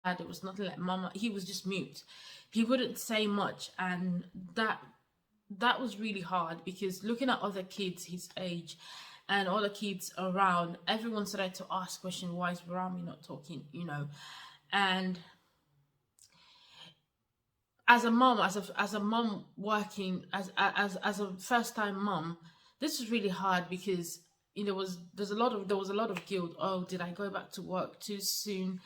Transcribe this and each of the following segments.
There was nothing like mama. He was just mute. He wouldn't say much, and that was really hard, because looking at other kids his age and other kids around, everyone started to ask questions. Why is Rami not talking? And as a mom, as a mom working as a first time mom, this was really hard, because there was a lot of guilt. Oh, did I go back to work too soon?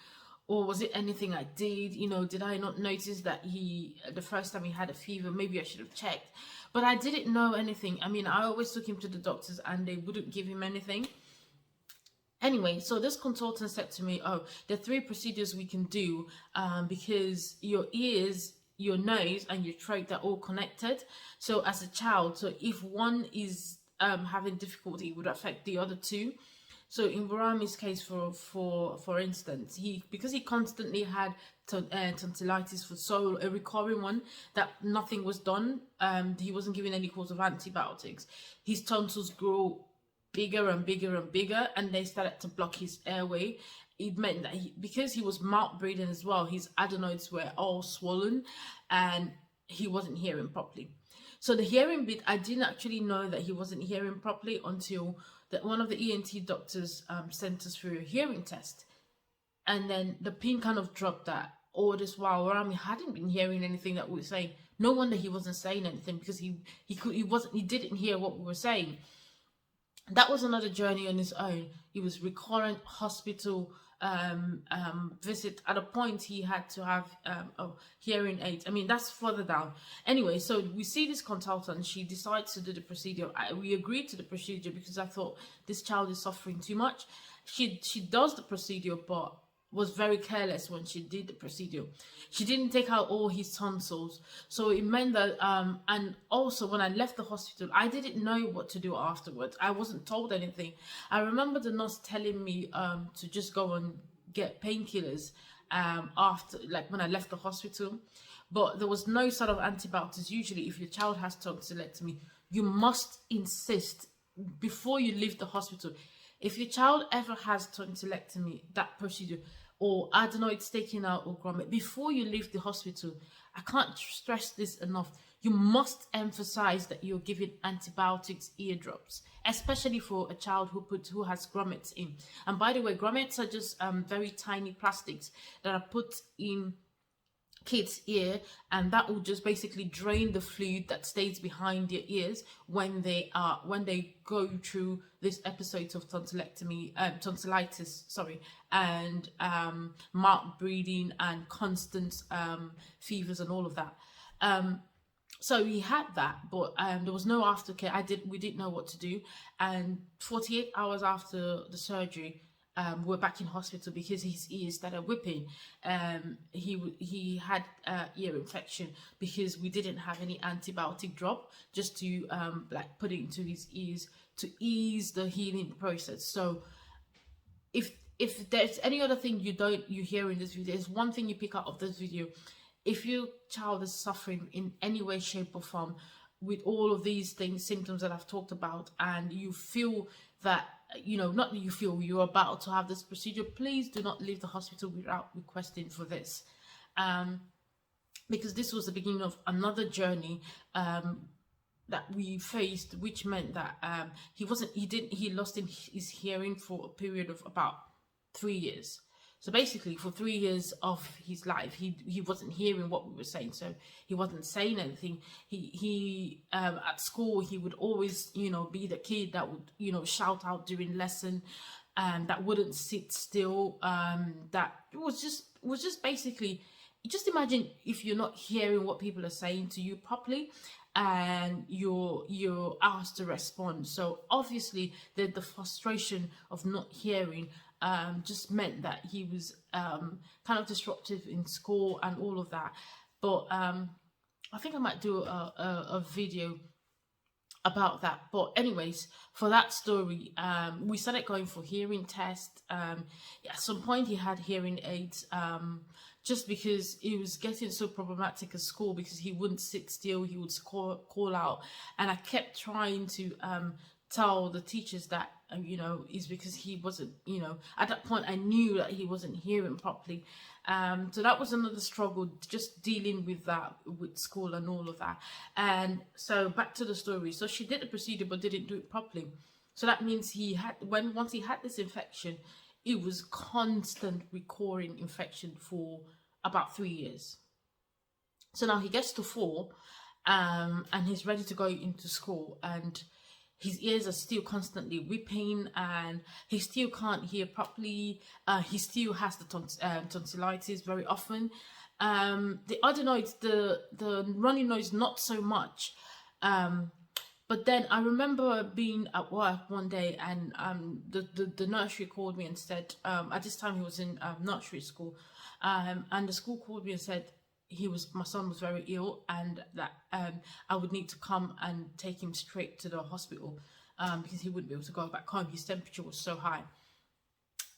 Or was it anything I did? Did I not notice that the first time he had a fever, maybe I should have checked. But I didn't know anything. I mean, I always took him to the doctors and they wouldn't give him anything. Anyway, so this consultant said to me, oh, there are 3 procedures we can do, because your ears, your nose, and your throat are all connected. So as a child, so if one is having difficulty, it would affect the other 2. So in Barami's case, for instance, because he constantly had tonsillitis for a recurring one, that nothing was done. He wasn't given any course of antibiotics. His tonsils grew bigger and bigger and bigger, and they started to block his airway. It meant that because he was mouth breathing as well, his adenoids were all swollen, and he wasn't hearing properly. So the hearing bit, I didn't actually know that he wasn't hearing properly until one of the ENT doctors sent us through a hearing test. And then the pin kind of dropped that all this while Rami hadn't been hearing anything that we were saying. No wonder he wasn't saying anything, because he didn't hear what we were saying. That was another journey on his own. He was recurrent hospital visit. At a point, he had to have a hearing aid. I mean, that's further down. Anyway, so we see this consultant. She decides to do the procedure. We agreed to the procedure because I thought this child is suffering too much. She does the procedure, but was very careless when she did the procedure. She didn't take out all his tonsils. So it meant that, and also when I left the hospital, I didn't know what to do afterwards. I wasn't told anything. I remember the nurse telling me to just go and get painkillers after, like when I left the hospital. But there was no sort of antibiotics. Usually if your child has tonsillectomy, you must insist before you leave the hospital. If your child ever has tonsillectomy, that procedure, or adenoids taken out, or grommet, before you leave the hospital, I can't stress this enough, you must emphasize that you're giving antibiotics, eardrops, especially for a child who has grommets in. And by the way, grommets are just very tiny plastics that are put in kid's ear, and that will just basically drain the fluid that stays behind their ears when they go through this episodes of tonsillitis, and mouth breathing and constant fevers and all of that. So he had that, but there was no aftercare. We didn't know what to do, and 48 hours after the surgery, we're back in hospital because his ears started whipping. He had ear infection because we didn't have any antibiotic drop just to like put it into his ears to ease the healing process. So if there's any other thing you hear in this video, there's one thing you pick out of this video. If your child is suffering in any way, shape or form with all of these symptoms that I've talked about, and you feel that, not that you feel you're about to have this procedure, please do not leave the hospital without requesting for this. Because this was the beginning of another journey that we faced, which meant that he lost his hearing for a period of about 3 years. So basically, for 3 years of his life, he wasn't hearing what we were saying. So he wasn't saying anything. He at school, he would always, be the kid that would, shout out during lesson, and that wouldn't sit still. That was just basically, just imagine if you're not hearing what people are saying to you properly, and you're asked to respond. So obviously, the frustration of not hearing just meant that he was kind of disruptive in school and all of that. But I think I might do a video about that. But anyways, for that story, we started going for hearing tests. At some point he had hearing aids, just because it was getting so problematic at school, because he wouldn't sit still, he would call out, and I kept trying to tell the teachers that, you know, is because he wasn't, you know, at that point I knew that he wasn't hearing properly. So that was another struggle, just dealing with that, with school and all of that. And so back to the story. So she did the procedure but didn't do it properly. So that means he had, once he had this infection, it was constant recurring infection for about 3 years. So now he gets to 4, and he's ready to go into school, and his ears are still constantly whipping, and he still can't hear properly. He still has the tonsillitis very often. The adenoids, the runny nose, not so much. But then I remember being at work one day, and the nursery called me and said, at this time he was in nursery school, and the school called me and said my son was very ill, and that I would need to come and take him straight to the hospital, because he wouldn't be able to go back home. His temperature was so high.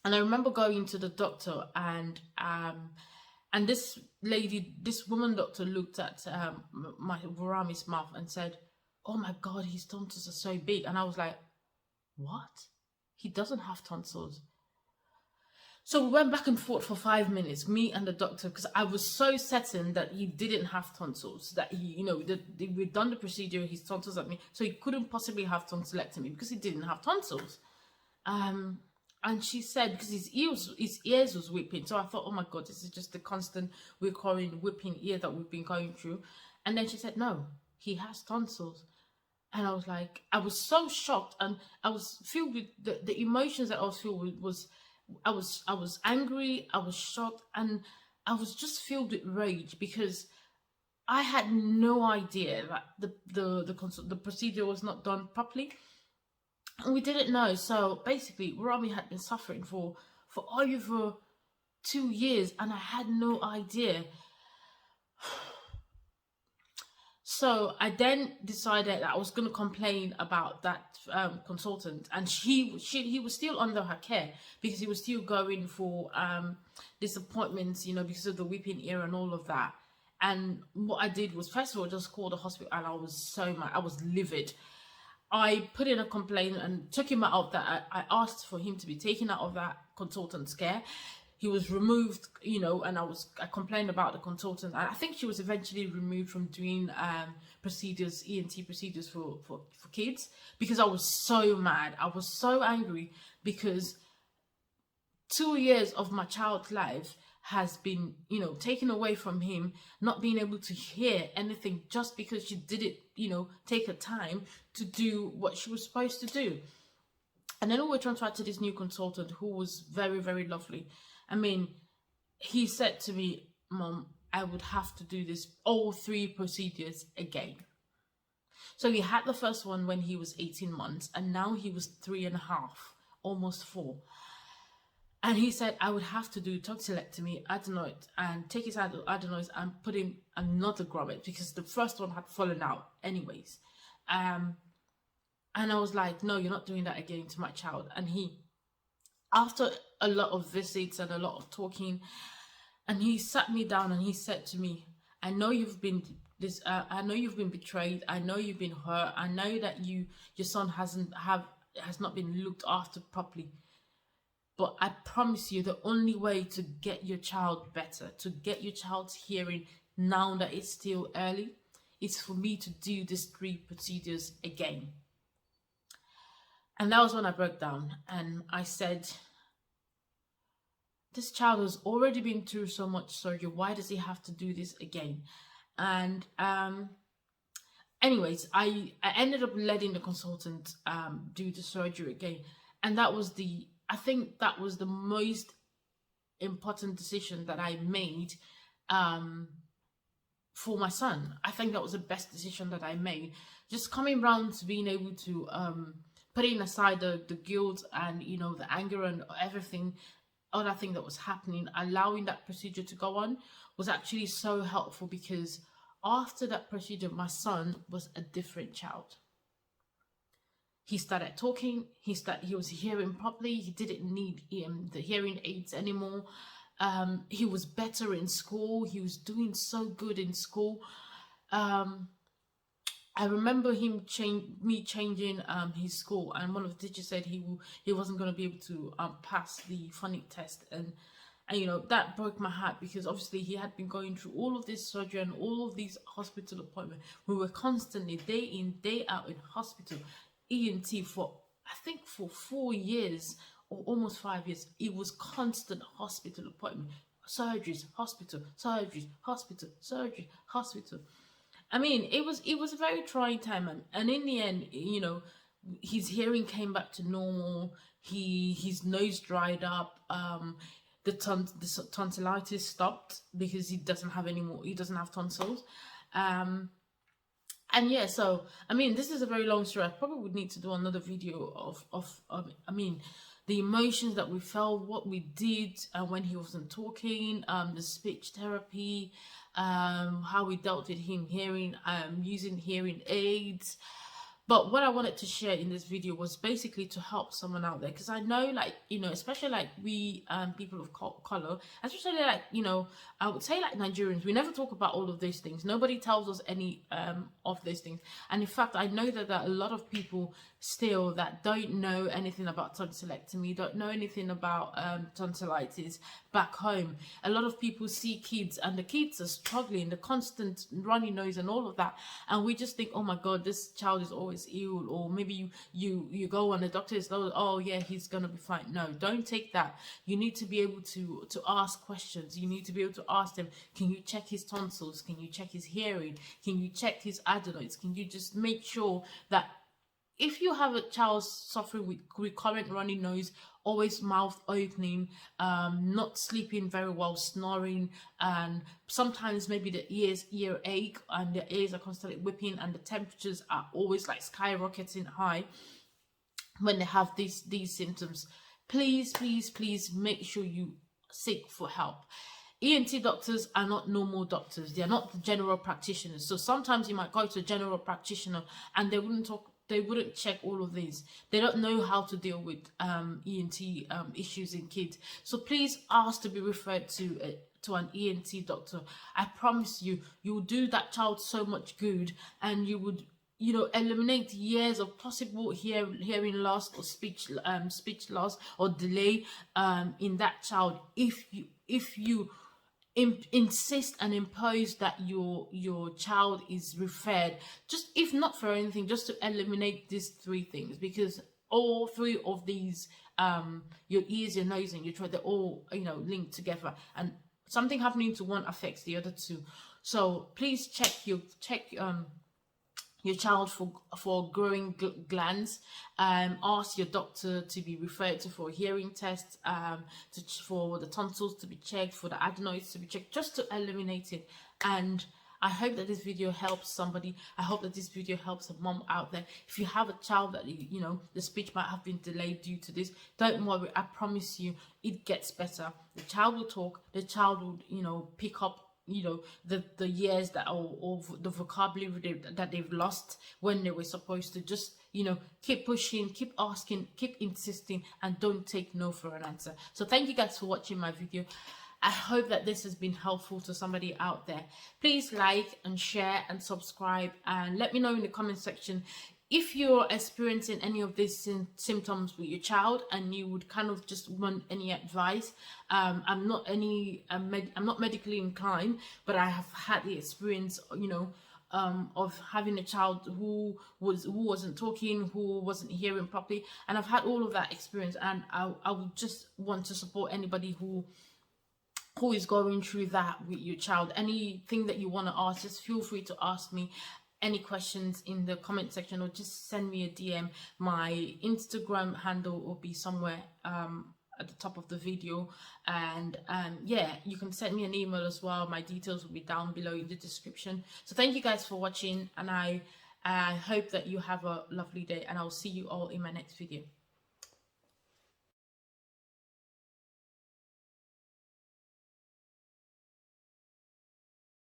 And I remember going to the doctor, and this woman doctor looked at my Varami's mouth and said, "Oh my God, his tonsils are so big." And I was like, "What? He doesn't have tonsils." So we went back and forth for 5 minutes, me and the doctor, because I was so certain that he didn't have tonsils, that he, you know, we'd done the procedure, his tonsils at me, so he couldn't possibly have tonsillectomy because he didn't have tonsils. And she said, because his ears was whipping, so I thought, oh my God, this is just the constant recurring whipping ear that we've been going through. And then she said, no, he has tonsils. And I was like, I was so shocked, and I was filled with the emotions that I was filled with was, I was angry, I was shocked, and I was just filled with rage, because I had no idea that the procedure was not done properly, and we didn't know. So basically, Rami had been suffering for over 2 years, and I had no idea. So I then decided that I was going to complain about that consultant, and he was still under her care, because he was still going for these appointments, you know, because of the whipping ear and all of that. And what I did was, first of all, just call the hospital, and I was so mad. I was livid. I put in a complaint and took him out of that. I asked for him to be taken out of that consultant's care. He was removed, you know, and I complained about the consultant. I think she was eventually removed from doing procedures, ENT procedures for kids, because I was so mad. I was so angry, because 2 years of my child's life has been, you know, taken away from him, not being able to hear anything just because she didn't, you know, take her time to do what she was supposed to do. And then we were transferred to this new consultant who was very, very lovely. I mean, he said to me, "Mom, I would have to do all 3 procedures again." So he had the first one when he was 18 months, and now he was 3.5, almost 4. And he said, I would have to do tonsillectomy, adenoid, and take his adenoids and put in another grommet, because the first one had fallen out anyways. And I was like, no, you're not doing that again to my child. And he, after a lot of visits and a lot of talking, and he sat me down and he said to me, I know you've been betrayed. I know you've been hurt. I know that your son has not been looked after properly. But I promise you, the only way to get your child better, to get your child's hearing now that it's still early, is for me to do these 3 procedures again. And that was when I broke down, and I said, this child has already been through so much surgery. Why does he have to do this again? And anyways, I ended up letting the consultant do the surgery again. And I think that was the most important decision that I made for my son. I think that was the best decision that I made. Just coming round to being able to putting aside the guilt and, you know, the anger and everything, other thing that was happening, allowing that procedure to go on was actually so helpful, because after that procedure, my son was a different child. He started talking, he was hearing properly, he didn't need the hearing aids anymore. He was better in school, he was doing so good in school. I remember him changing his school, and one of the teachers said he wasn't going to be able to pass the phonic test, and you know, that broke my heart, because obviously he had been going through all of this surgery and all of these hospital appointments. We were constantly day in day out in hospital, ENT, for I think for 4 years or almost 5 years. It was constant hospital appointment, surgeries, hospital, surgeries, hospital, surgery, hospital. I mean, it was a very trying time, and in the end, you know, his hearing came back to normal. His nose dried up. The tonsillitis stopped because he doesn't have any more. He doesn't have tonsils. And yeah, so I mean, this is a very long story. I probably would need to do another video of I mean, the emotions that we felt, what we did when he wasn't talking, the speech therapy, how we dealt with him hearing, using hearing aids. But what I wanted to share in this video was basically to help someone out there, because I know, like, you know, especially like we people of color, especially like, you know, I would say like Nigerians, we never talk about all of those things. Nobody tells us any of those things. And in fact, I know that there are a lot of people still that don't know anything about tonsillectomy, don't know anything about tonsillitis back home. A lot of people see kids, and the kids are struggling, the constant runny nose and all of that, and we just think, oh my god, this child is always ill. Or maybe you go and the doctor is, oh yeah, he's gonna be fine. No, don't take that. You need to be able to ask questions. You need to be able to ask them, can you check his tonsils, can you check his hearing, can you check his adenoids, can you just make sure that if you have a child suffering with recurrent runny nose, always mouth opening, not sleeping very well, snoring, and sometimes maybe the ear ache and the ears are constantly whipping, and the temperatures are always like skyrocketing high when they have these symptoms, please make sure you seek for help. ENT doctors are not normal doctors. They are not the general practitioners. So sometimes you might go to a general practitioner and they wouldn't check all of these. They don't know how to deal with ENT issues in kids. So please ask to be referred to an ENT doctor. I promise you, you'll do that child so much good, and you would, you know, eliminate years of possible hearing loss or speech loss or delay in that child if you insist and impose that your child is referred, just if not for anything, just to eliminate these three things, because all three of these, your ears, your nose, and your throat, they're all, you know, linked together, and something happening to one affects the other two. So please check your child for growing glands. Ask your doctor to be referred to for a hearing test, for the tonsils to be checked, for the adenoids to be checked, just to eliminate it. And I hope that this video helps somebody. I hope that this video helps a mom out there. If you have a child that, you know, the speech might have been delayed due to this, don't worry. I promise you, it gets better. The child will talk. The child will, you know, pick up, you know, the years that, or the vocabulary that they've lost when they were supposed to. Just, you know, keep pushing, keep asking, keep insisting, and don't take no for an answer. So thank you guys for watching my video. I hope that this has been helpful to somebody out there. Please like and share and subscribe, and let me know in the comment section if you're experiencing any of these symptoms with your child and you would kind of just want any advice. I'm not medically inclined, but I have had the experience, you know, of having a child who wasn't talking, who wasn't hearing properly, and I've had all of that experience, and I would just want to support anybody who is going through that with your child. Anything that you want to ask, just feel free to ask me any questions in the comment section, or just send me a DM. My Instagram handle will be somewhere at the top of the video, and yeah, you can send me an email as well. My details will be down below in the description. So thank you guys for watching, and I hope that you have a lovely day, and I'll see you all in my next video.